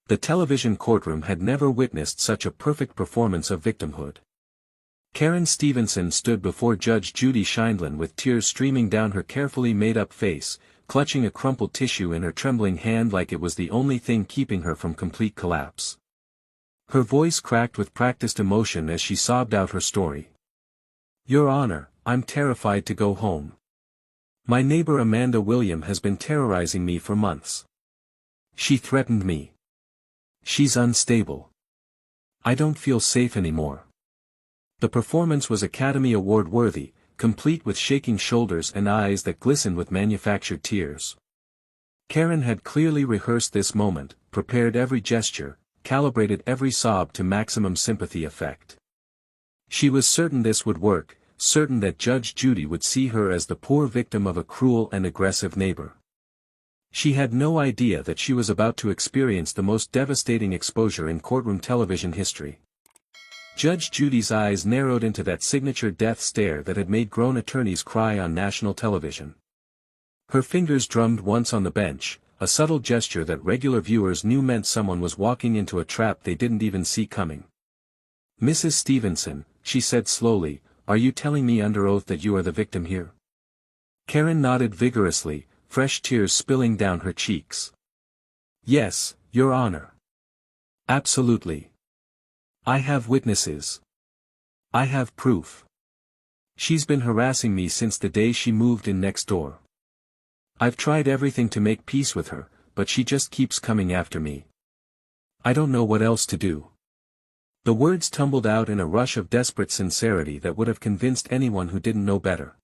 The television courtroom had never witnessed such a perfect performance of victimhood. Karen Stevenson stood before Judge Judy Sheindlin with tears streaming down her carefully made-up face, clutching a crumpled tissue in her trembling hand like it was the only thing keeping her from complete collapse. Her voice cracked with practiced emotion as she sobbed out her story. "Your Honor, I'm terrified to go home. My neighbor Amanda William has been terrorizing me for months. She threatened me. She's unstable. I don't feel safe anymore." The performance was Academy Award worthy, complete with shaking shoulders and eyes that glistened with manufactured tears. Karen had clearly rehearsed this moment, prepared every gesture, calibrated every sob to maximum sympathy effect. She was certain this would work, certain that Judge Judy would see her as the poor victim of a cruel and aggressive neighbor. She had no idea that she was about to experience the most devastating exposure in courtroom television history. Judge Judy's eyes narrowed into that signature death stare that had made grown attorneys cry on national television. Her fingers drummed once on the bench, a subtle gesture that regular viewers knew meant someone was walking into a trap they didn't even see coming. "Mrs. Stevenson," she said slowly, "are you telling me under oath that you are the victim here?" Karen nodded vigorously, fresh tears spilling down her cheeks. "Yes, Your Honor. Absolutely. I have witnesses. I have proof. She's been harassing me since the day she moved in next door. I've tried everything to make peace with her, but she just keeps coming after me. I don't know what else to do." The words tumbled out in a rush of desperate sincerity that would have convinced anyone who didn't know better.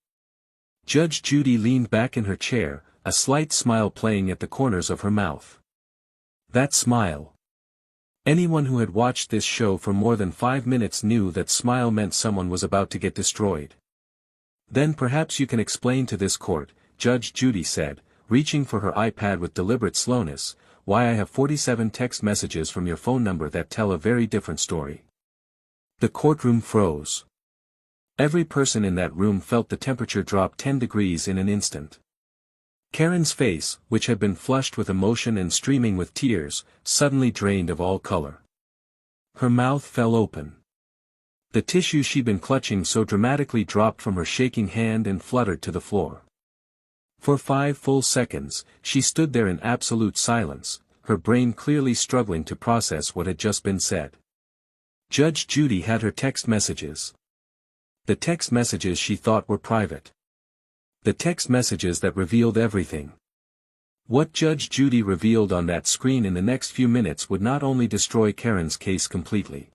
Judge Judy leaned back in her chair, a slight smile playing at the corners of her mouth. That smile. Anyone who had watched this show for more than 5 minutes knew that smile meant someone was about to get destroyed. "Then perhaps you can explain to this court," Judge Judy said, reaching for her iPad with deliberate slowness, "why I have 47 text messages from your phone number that tell a very different story." The courtroom froze. Every person in that room felt the temperature drop 10 degrees in an instant. Karen's face, which had been flushed with emotion and streaming with tears, suddenly drained of all color. Her mouth fell open. The tissue she'd been clutching so dramatically dropped from her shaking hand and fluttered to the floor. For 5 full seconds, she stood there in absolute silence, her brain clearly struggling to process what had just been said. Judge Judy had her text messages. The text messages she thought were private. The text messages that revealed everything. What Judge Judy revealed on that screen in the next few minutes would not only destroy Karen's case completely.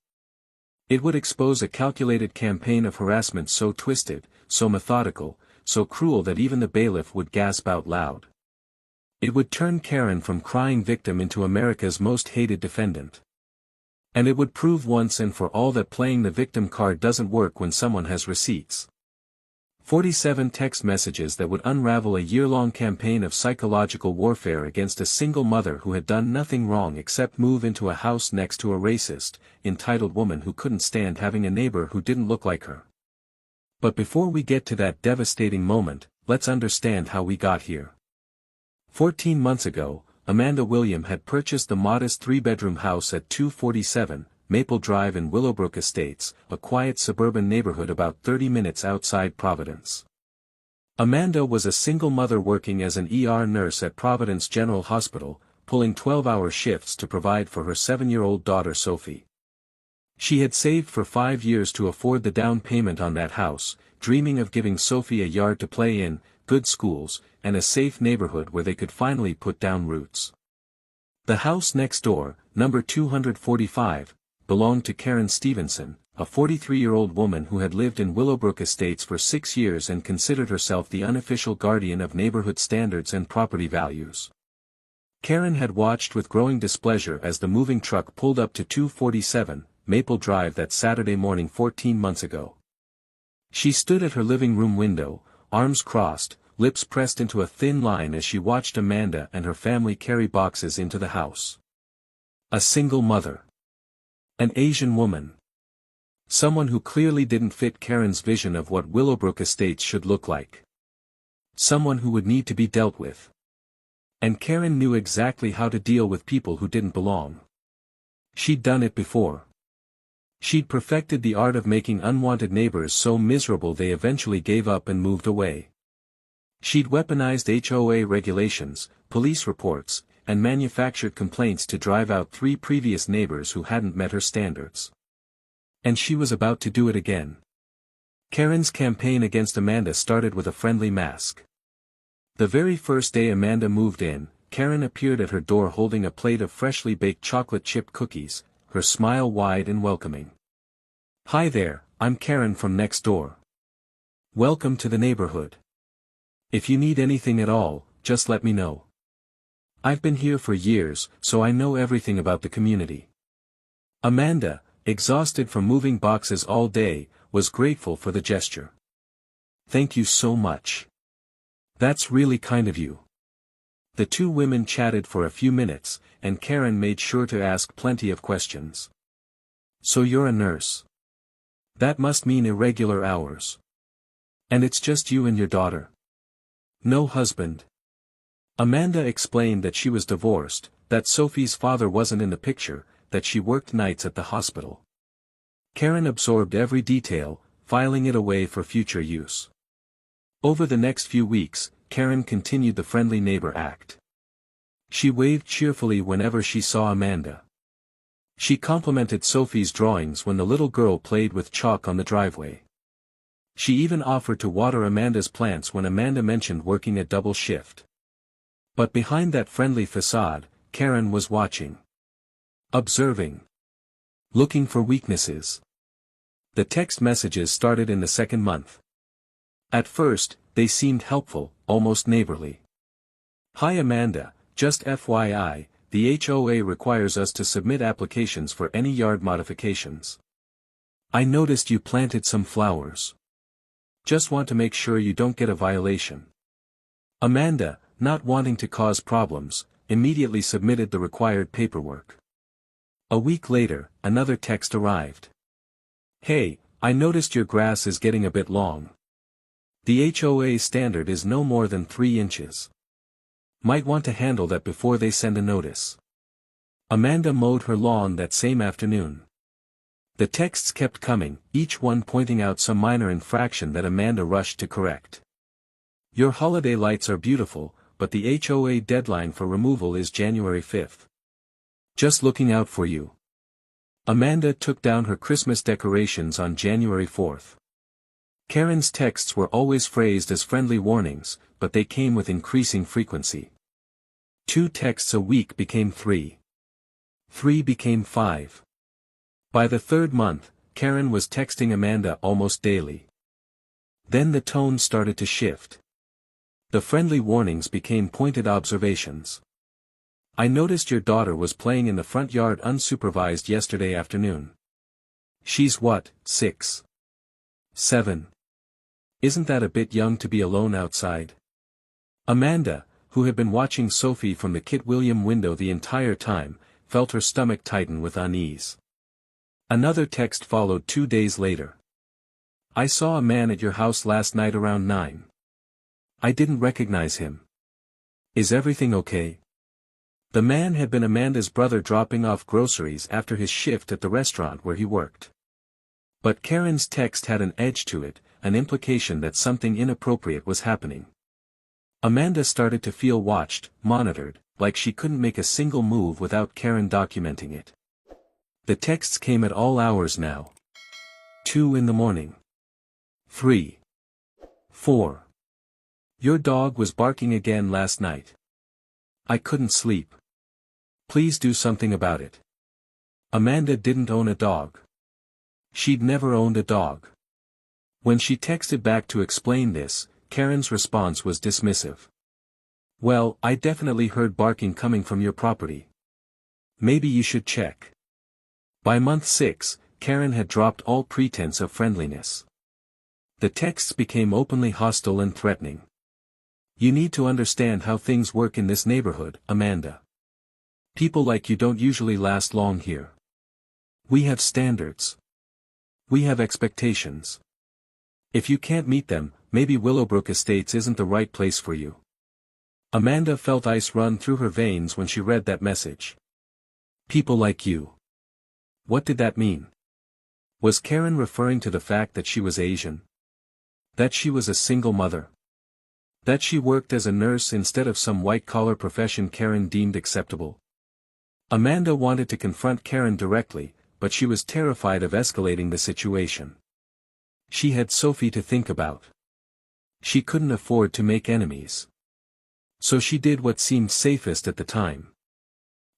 It would expose a calculated campaign of harassment so twisted, so methodical, so cruel that even the bailiff would gasp out loud. It would turn Karen from crying victim into America's most hated defendant. And it would prove once and for all that playing the victim card doesn't work when someone has receipts. 47 text messages that would unravel a year-long campaign of psychological warfare against a single mother who had done nothing wrong except move into a house next to a racist, entitled woman who couldn't stand having a neighbor who didn't look like her. But before we get to that devastating moment, let's understand how we got here. 14 months ago, Amanda William had purchased the modest 3-bedroom house at 247 Maple Drive in Willowbrook Estates, a quiet suburban neighborhood about 30 minutes outside Providence. Amanda was a single mother working as an ER nurse at Providence General Hospital, pulling 12-hour shifts to provide for her 7-year-old daughter Sophie. She had saved for 5 years to afford the down payment on that house, dreaming of giving Sophie a yard to play in, good schools, and a safe neighborhood where they could finally put down roots. The house next door, number 245, belonged to Karen Stevenson, a 43-year-old woman who had lived in Willowbrook Estates for 6 years and considered herself the unofficial guardian of neighborhood standards and property values. Karen had watched with growing displeasure as the moving truck pulled up to 247 Maple Drive that Saturday morning 14 months ago. She stood at her living room window, arms crossed, lips pressed into a thin line as she watched Amanda and her family carry boxes into the house. A single mother. An Asian woman. Someone who clearly didn't fit Karen's vision of what Willowbrook Estates should look like. Someone who would need to be dealt with. And Karen knew exactly how to deal with people who didn't belong. She'd done it before. She'd perfected the art of making unwanted neighbors so miserable they eventually gave up and moved away. She'd weaponized HOA regulations, police reports, and manufactured complaints to drive out 3 previous neighbors who hadn't met her standards. And she was about to do it again. Karen's campaign against Amanda started with a friendly mask. The very first day Amanda moved in, Karen appeared at her door holding a plate of freshly baked chocolate chip cookies, her smile wide and welcoming. "Hi there, I'm Karen from next door. Welcome to the neighborhood. If you need anything at all, just let me know. I've been here for years, so I know everything about the community." Amanda, exhausted from moving boxes all day, was grateful for the gesture. "Thank you so much. That's really kind of you." The two women chatted for a few minutes, and Karen made sure to ask plenty of questions. "So you're a nurse? That must mean irregular hours. And it's just you and your daughter? No husband?" Amanda explained that she was divorced, that Sophie's father wasn't in the picture, that she worked nights at the hospital. Karen absorbed every detail, filing it away for future use. Over the next few weeks, Karen continued the friendly neighbor act. She waved cheerfully whenever she saw Amanda. She complimented Sophie's drawings when the little girl played with chalk on the driveway. She even offered to water Amanda's plants when Amanda mentioned working a double shift. But behind that friendly facade, Karen was watching. Observing. Looking for weaknesses. The text messages started in the second month. At first, they seemed helpful, almost neighborly. "Hi Amanda, just FYI, the HOA requires us to submit applications for any yard modifications. I noticed you planted some flowers. Just want to make sure you don't get a violation." Amanda, not wanting to cause problems, immediately submitted the required paperwork. A week later, another text arrived. "Hey, I noticed your grass is getting a bit long. The HOA standard is no more than 3 inches. Might want to handle that before they send a notice." Amanda mowed her lawn that same afternoon. The texts kept coming, each one pointing out some minor infraction that Amanda rushed to correct. "Your holiday lights are beautiful, but the HOA deadline for removal is January 5th. Just looking out for you." Amanda took down her Christmas decorations on January 4th. Karen's texts were always phrased as friendly warnings, but they came with increasing frequency. 2 texts a week became 3. 3 became 5. By the 3rd month, Karen was texting Amanda almost daily. Then the tone started to shift. The friendly warnings became pointed observations. "I noticed your daughter was playing in the front yard unsupervised yesterday afternoon. She's what, 6? 7? Isn't that a bit young to be alone outside?" Amanda, who had been watching Sophie from the Kit William window the entire time, felt her stomach tighten with unease. Another text followed 2 days later. "I saw a man at your house last night around 9. I didn't recognize him. Is everything okay?" The man had been Amanda's brother dropping off groceries after his shift at the restaurant where he worked. But Karen's text had an edge to it, an implication that something inappropriate was happening. Amanda started to feel watched, monitored, like she couldn't make a single move without Karen documenting it. The texts came at all hours now. 2 in the morning. 3. 4. "Your dog was barking again last night. I couldn't sleep. Please do something about it." Amanda didn't own a dog. She'd never owned a dog. When she texted back to explain this, Karen's response was dismissive. "Well, I definitely heard barking coming from your property. Maybe you should check." By month 6, Karen had dropped all pretense of friendliness. The texts became openly hostile and threatening. "You need to understand how things work in this neighborhood, Amanda. People like you don't usually last long here. We have standards. We have expectations. If you can't meet them, maybe Willowbrook Estates isn't the right place for you." Amanda felt ice run through her veins when she read that message. People like you. What did that mean? Was Karen referring to the fact that she was Asian? That she was a single mother? That she worked as a nurse instead of some white-collar profession Karen deemed acceptable? Amanda wanted to confront Karen directly, but she was terrified of escalating the situation. She had Sophie to think about. She couldn't afford to make enemies. So she did what seemed safest at the time.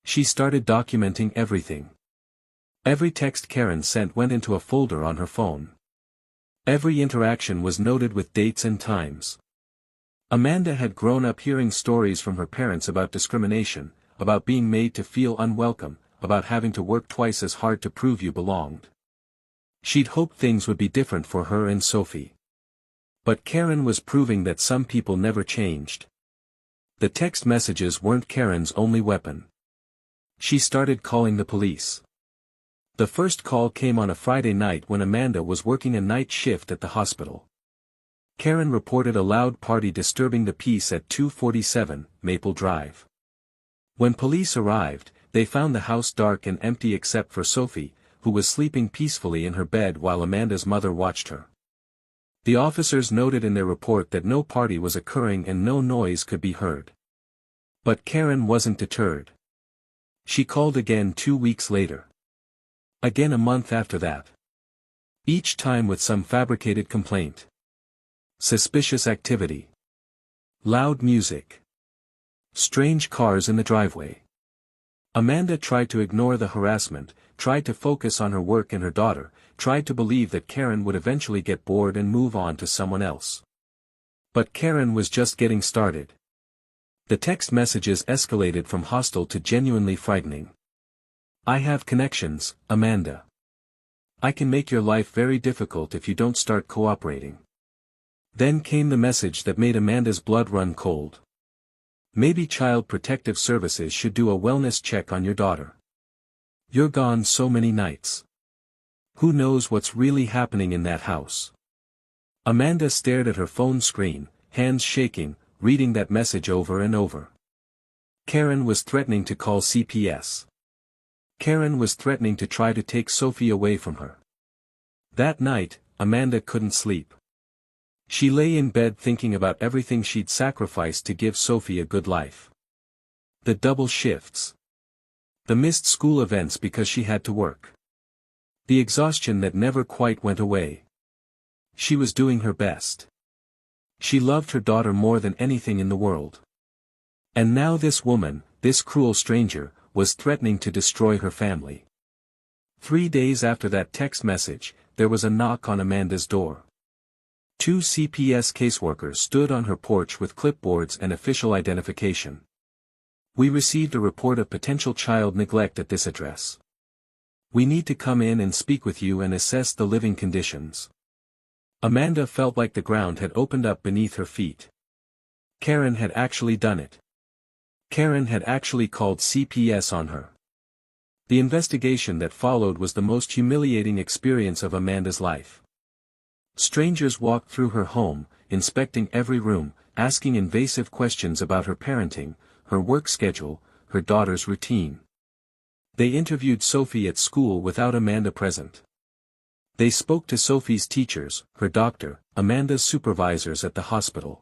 She started documenting everything. Every text Karen sent went into a folder on her phone. Every interaction was noted with dates and times. Amanda had grown up hearing stories from her parents about discrimination, about being made to feel unwelcome, about having to work twice as hard to prove you belonged. She'd hoped things would be different for her and Sophie. But Karen was proving that some people never changed. The text messages weren't Karen's only weapon. She started calling the police. The first call came on a Friday night when Amanda was working a night shift at the hospital. Karen reported a loud party disturbing the peace at 247 Maple Drive. When police arrived, they found the house dark and empty except for Sophie, who was sleeping peacefully in her bed while Amanda's mother watched her. The officers noted in their report that no party was occurring and no noise could be heard. But Karen wasn't deterred. She called again 2 weeks later. Again a month after that. Each time with some fabricated complaint. Suspicious activity. Loud music. Strange cars in the driveway. Amanda tried to ignore the harassment, tried to focus on her work and her daughter, tried to believe that Karen would eventually get bored and move on to someone else. But Karen was just getting started. The text messages escalated from hostile to genuinely frightening. I have connections, Amanda. I can make your life very difficult if you don't start cooperating. Then came the message that made Amanda's blood run cold. Maybe Child Protective Services should do a wellness check on your daughter. You're gone so many nights. Who knows what's really happening in that house? Amanda stared at her phone screen, hands shaking, reading that message over and over. Karen was threatening to call CPS. Karen was threatening to try to take Sophie away from her. That night, Amanda couldn't sleep. She lay in bed thinking about everything she'd sacrificed to give Sophie a good life. The double shifts. The missed school events because she had to work. The exhaustion that never quite went away. She was doing her best. She loved her daughter more than anything in the world. And now this woman, this cruel stranger, was threatening to destroy her family. 3 days after that text message, there was a knock on Amanda's door. 2 CPS caseworkers stood on her porch with clipboards and official identification. We received a report of potential child neglect at this address. We need to come in and speak with you and assess the living conditions. Amanda felt like the ground had opened up beneath her feet. Karen had actually done it. Karen had actually called CPS on her. The investigation that followed was the most humiliating experience of Amanda's life. Strangers walked through her home, inspecting every room, asking invasive questions about her parenting, her work schedule, her daughter's routine. They interviewed Sophie at school without Amanda present. They spoke to Sophie's teachers, her doctor, Amanda's supervisors at the hospital.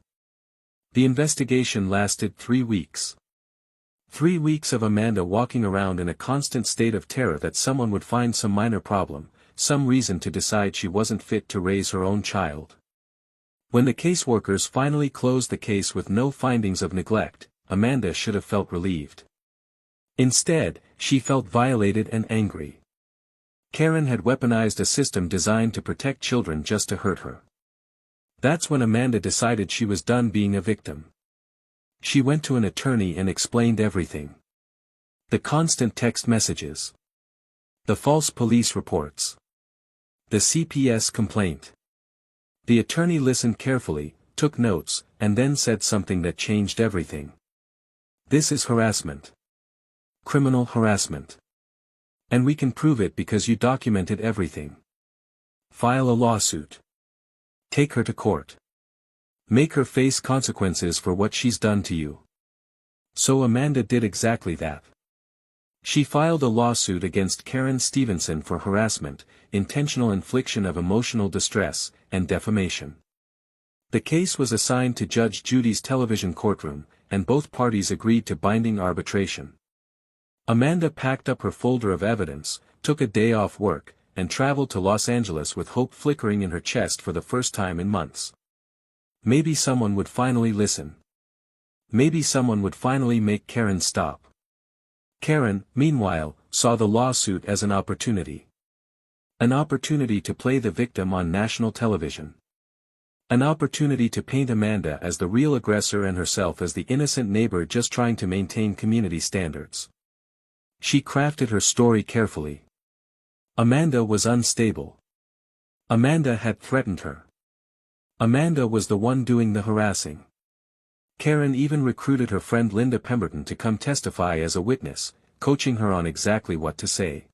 The investigation lasted 3 weeks. 3 weeks of Amanda walking around in a constant state of terror that someone would find some minor problem, some reason to decide she wasn't fit to raise her own child. When the caseworkers finally closed the case with no findings of neglect, Amanda should have felt relieved. Instead, she felt violated and angry. Karen had weaponized a system designed to protect children just to hurt her. That's when Amanda decided she was done being a victim. She went to an attorney and explained everything. The constant text messages. The false police reports. The CPS complaint. The attorney listened carefully, took notes, and then said something that changed everything. This is harassment. Criminal harassment. And we can prove it because you documented everything. File a lawsuit. Take her to court. Make her face consequences for what she's done to you. So Amanda did exactly that. She filed a lawsuit against Karen Stevenson for harassment, intentional infliction of emotional distress, and defamation. The case was assigned to Judge Judy's television courtroom, and both parties agreed to binding arbitration. Amanda packed up her folder of evidence, took a day off work, and traveled to Los Angeles with hope flickering in her chest for the first time in months. Maybe someone would finally listen. Maybe someone would finally make Karen stop. Karen, meanwhile, saw the lawsuit as an opportunity. An opportunity to play the victim on national television. An opportunity to paint Amanda as the real aggressor and herself as the innocent neighbor just trying to maintain community standards. She crafted her story carefully. Amanda was unstable. Amanda had threatened her. Amanda was the one doing the harassing. Karen even recruited her friend Linda Pemberton to come testify as a witness, coaching her on exactly what to say.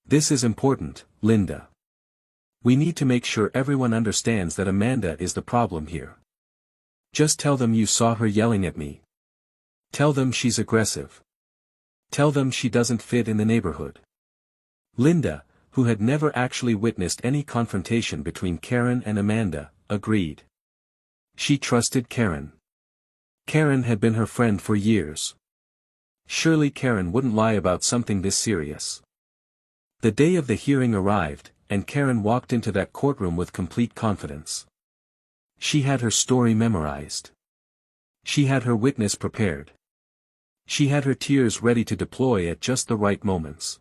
"This is important, Linda. We need to make sure everyone understands that Amanda is the problem here. Just tell them you saw her yelling at me. Tell them she's aggressive. Tell them she doesn't fit in the neighborhood." Linda, who had never actually witnessed any confrontation between Karen and Amanda, agreed. She trusted Karen. Karen had been her friend for years. Surely Karen wouldn't lie about something this serious. The day of the hearing arrived, and Karen walked into that courtroom with complete confidence. She had her story memorized. She had her witness prepared. She had her tears ready to deploy at just the right moments.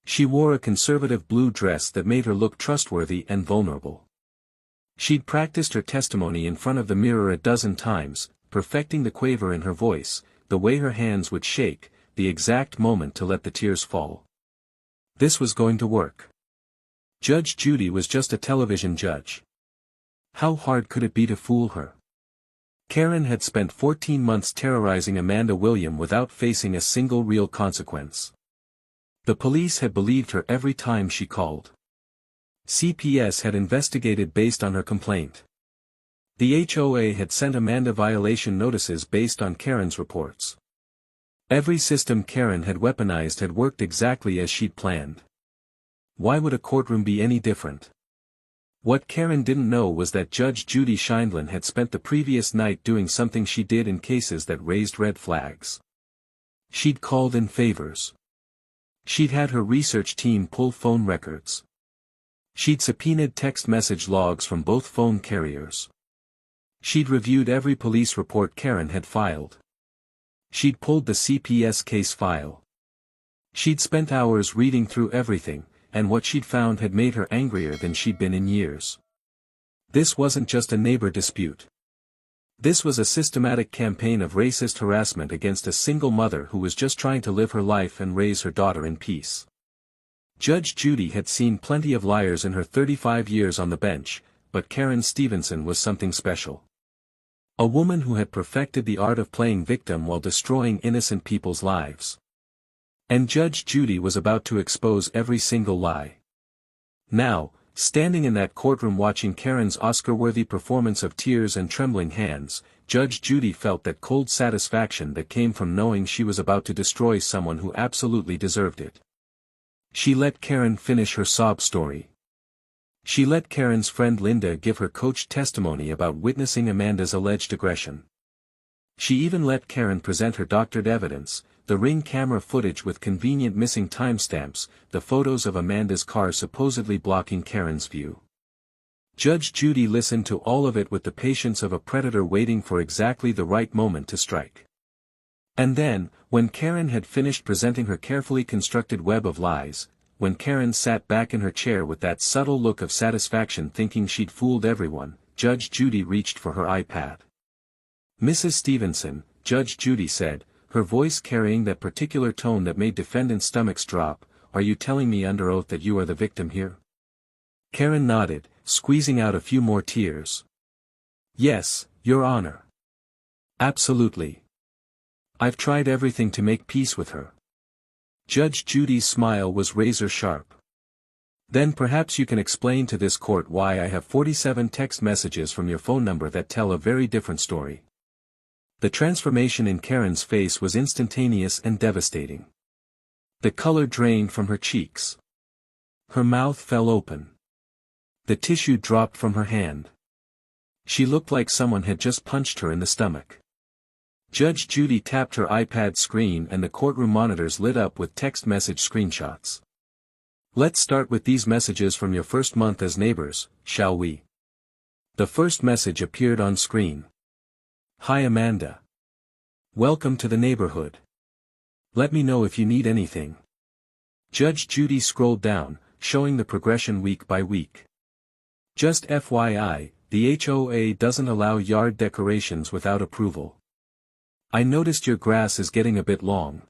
She wore a conservative blue dress that made her look trustworthy and vulnerable. She'd practiced her testimony in front of the mirror a dozen times, perfecting the quaver in her voice, the way her hands would shake, the exact moment to let the tears fall. This was going to work. Judge Judy was just a television judge. How hard could it be to fool her? Karen had spent 14 months terrorizing Amanda William without facing a single real consequence. The police had believed her every time she called. CPS had investigated based on her complaint. The HOA had sent Amanda violation notices based on Karen's reports. Every system Karen had weaponized had worked exactly as she'd planned. Why would a courtroom be any different? What Karen didn't know was that Judge Judy Sheindlin had spent the previous night doing something she did in cases that raised red flags. She'd called in favors. She'd had her research team pull phone records. She'd subpoenaed text message logs from both phone carriers. She'd reviewed every police report Karen had filed. She'd pulled the CPS case file. She'd spent hours reading through everything, and what she'd found had made her angrier than she'd been in years. This wasn't just a neighbor dispute. This was a systematic campaign of racist harassment against a single mother who was just trying to live her life and raise her daughter in peace. Judge Judy had seen plenty of liars in her 35 years on the bench, but Karen Stevenson was something special. A woman who had perfected the art of playing victim while destroying innocent people's lives. And Judge Judy was about to expose every single lie. Now, standing in that courtroom watching Karen's Oscar-worthy performance of tears and trembling hands, Judge Judy felt that cold satisfaction that came from knowing she was about to destroy someone who absolutely deserved it. She let Karen finish her sob story. She let Karen's friend Linda give her coached testimony about witnessing Amanda's alleged aggression. She even let Karen present her doctored evidence, the Ring camera footage with convenient missing timestamps, the photos of Amanda's car supposedly blocking Karen's view. Judge Judy listened to all of it with the patience of a predator waiting for exactly the right moment to strike. And then, when Karen had finished presenting her carefully constructed web of lies, when Karen sat back in her chair with that subtle look of satisfaction thinking she'd fooled everyone, Judge Judy reached for her iPad. "Mrs. Stevenson," Judge Judy said, her voice carrying that particular tone that made defendants' stomachs drop, "are you telling me under oath that you are the victim here?" Karen nodded, squeezing out a few more tears. "Yes, Your Honor. Absolutely. I've tried everything to make peace with her." Judge Judy's smile was razor-sharp. "Then perhaps you can explain to this court why I have 47 text messages from your phone number that tell a very different story." The transformation in Karen's face was instantaneous and devastating. The color drained from her cheeks. Her mouth fell open. The tissue dropped from her hand. She looked like someone had just punched her in the stomach. Judge Judy tapped her iPad screen and the courtroom monitors lit up with text message screenshots. Let's start with these messages from your first month as neighbors, shall we? The first message appeared on screen. Hi Amanda. Welcome to the neighborhood. Let me know if you need anything. Judge Judy scrolled down, showing the progression week by week. Just FYI, the HOA doesn't allow yard decorations without approval. I noticed your grass is getting a bit long.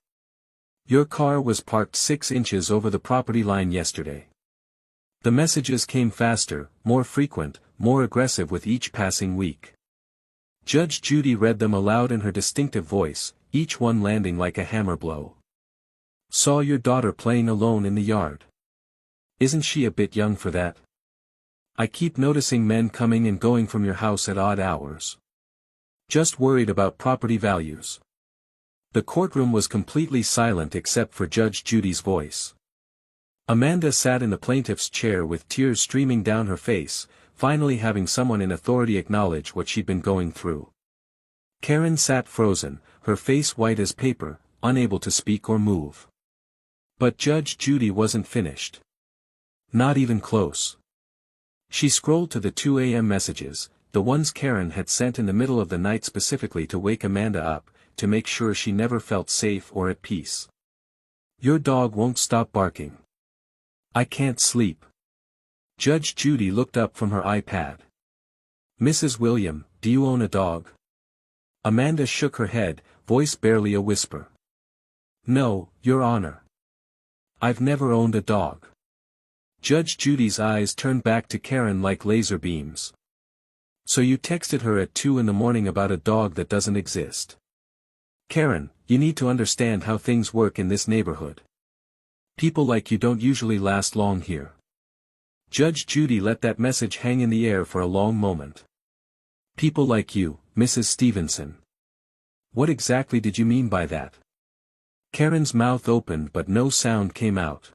Your car was parked 6 inches over the property line yesterday. The messages came faster, more frequent, more aggressive with each passing week. Judge Judy read them aloud in her distinctive voice, each one landing like a hammer blow. Saw your daughter playing alone in the yard. Isn't she a bit young for that? I keep noticing men coming and going from your house at odd hours. Just worried about property values. The courtroom was completely silent except for Judge Judy's voice. Amanda sat in the plaintiff's chair with tears streaming down her face, finally having someone in authority acknowledge what she'd been going through. Karen sat frozen, her face white as paper, unable to speak or move. But Judge Judy wasn't finished. Not even close. She scrolled to the 2 a.m. messages, the ones Karen had sent in the middle of the night specifically to wake Amanda up, to make sure she never felt safe or at peace. Your dog won't stop barking. I can't sleep. Judge Judy looked up from her iPad. Mrs. William, do you own a dog? Amanda shook her head, voice barely a whisper. No, Your Honor. I've never owned a dog. Judge Judy's eyes turned back to Karen like laser beams. So you texted her at 2 in the morning about a dog that doesn't exist. Karen, you need to understand how things work in this neighborhood. People like you don't usually last long here. Judge Judy let that message hang in the air for a long moment. People like you, Mrs. Stevenson. What exactly did you mean by that? Karen's mouth opened but no sound came out.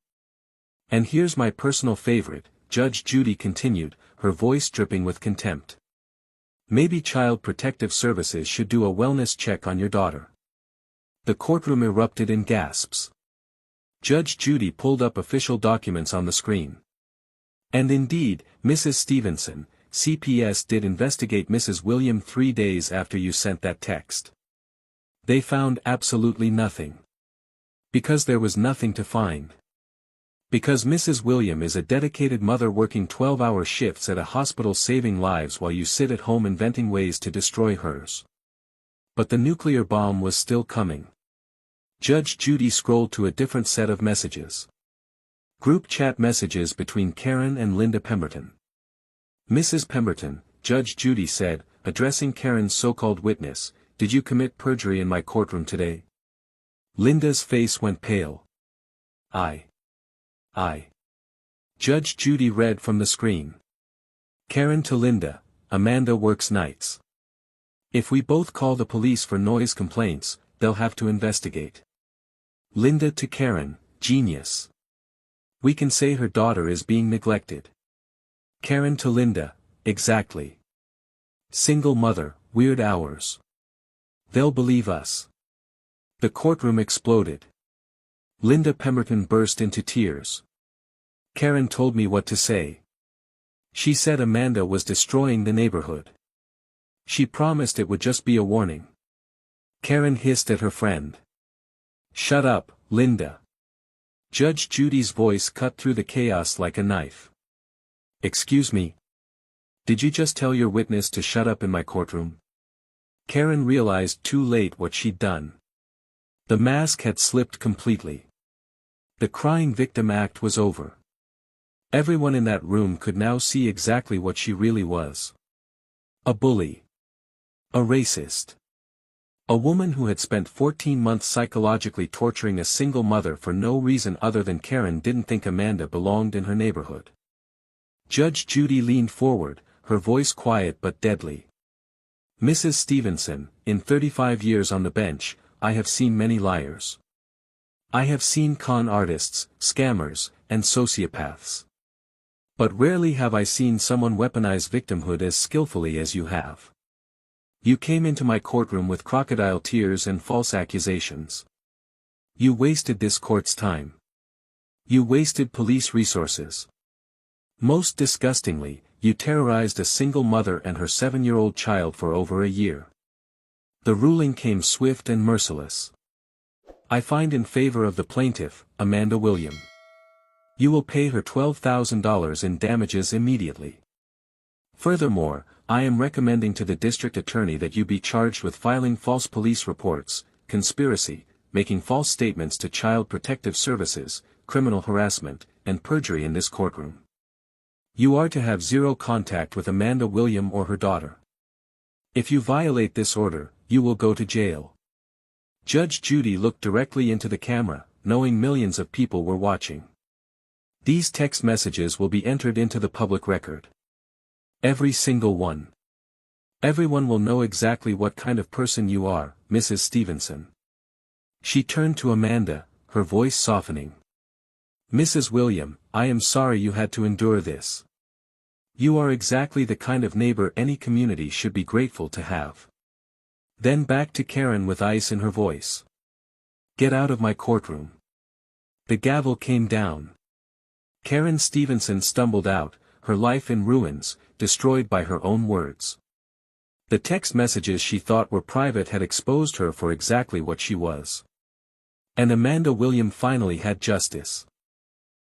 And here's my personal favorite, Judge Judy continued, her voice dripping with contempt. Maybe Child Protective Services should do a wellness check on your daughter. The courtroom erupted in gasps. Judge Judy pulled up official documents on the screen. And indeed, Mrs. Stevenson, CPS did investigate Mrs. William 3 days after you sent that text. They found absolutely nothing. Because there was nothing to find. Because Mrs. William is a dedicated mother working 12-hour shifts at a hospital saving lives while you sit at home inventing ways to destroy hers. But the nuclear bomb was still coming. Judge Judy scrolled to a different set of messages. Group chat messages between Karen and Linda Pemberton. Mrs. Pemberton, Judge Judy said, addressing Karen's so-called witness, did you commit perjury in my courtroom today? Linda's face went pale. I. Judge Judy read from the screen. Karen to Linda, Amanda works nights. If we both call the police for noise complaints, they'll have to investigate. Linda to Karen, genius. We can say her daughter is being neglected. Karen to Linda, exactly. Single mother, weird hours. They'll believe us. The courtroom exploded. Linda Pemberton burst into tears. Karen told me what to say. She said Amanda was destroying the neighborhood. She promised it would just be a warning. Karen hissed at her friend. Shut up, Linda. Judge Judy's voice cut through the chaos like a knife. Excuse me? Did you just tell your witness to shut up in my courtroom? Karen realized too late what she'd done. The mask had slipped completely. The crying victim act was over. Everyone in that room could now see exactly what she really was. A bully. A racist. A woman who had spent 14 months psychologically torturing a single mother for no reason other than Karen didn't think Amanda belonged in her neighborhood. Judge Judy leaned forward, her voice quiet but deadly. Mrs. Stevenson, in 35 years on the bench, I have seen many liars. I have seen con artists, scammers, and sociopaths. But rarely have I seen someone weaponize victimhood as skillfully as you have. You came into my courtroom with crocodile tears and false accusations. You wasted this court's time. You wasted police resources. Most disgustingly, you terrorized a single mother and her 7-year-old child for over a year. The ruling came swift and merciless. I find in favor of the plaintiff, Amanda William. You will pay her $12,000 in damages immediately. Furthermore, I am recommending to the district attorney that you be charged with filing false police reports, conspiracy, making false statements to Child Protective Services, criminal harassment, and perjury in this courtroom. You are to have zero contact with Amanda William or her daughter. If you violate this order, you will go to jail. Judge Judy looked directly into the camera, knowing millions of people were watching. These text messages will be entered into the public record. Every single one. Everyone will know exactly what kind of person you are, Mrs. Stevenson. She turned to Amanda, her voice softening. Mrs. William, I am sorry you had to endure this. You are exactly the kind of neighbor any community should be grateful to have. Then back to Karen with ice in her voice. Get out of my courtroom. The gavel came down. Karen Stevenson stumbled out, her life in ruins, destroyed by her own words. The text messages she thought were private had exposed her for exactly what she was. And Amanda William finally had justice.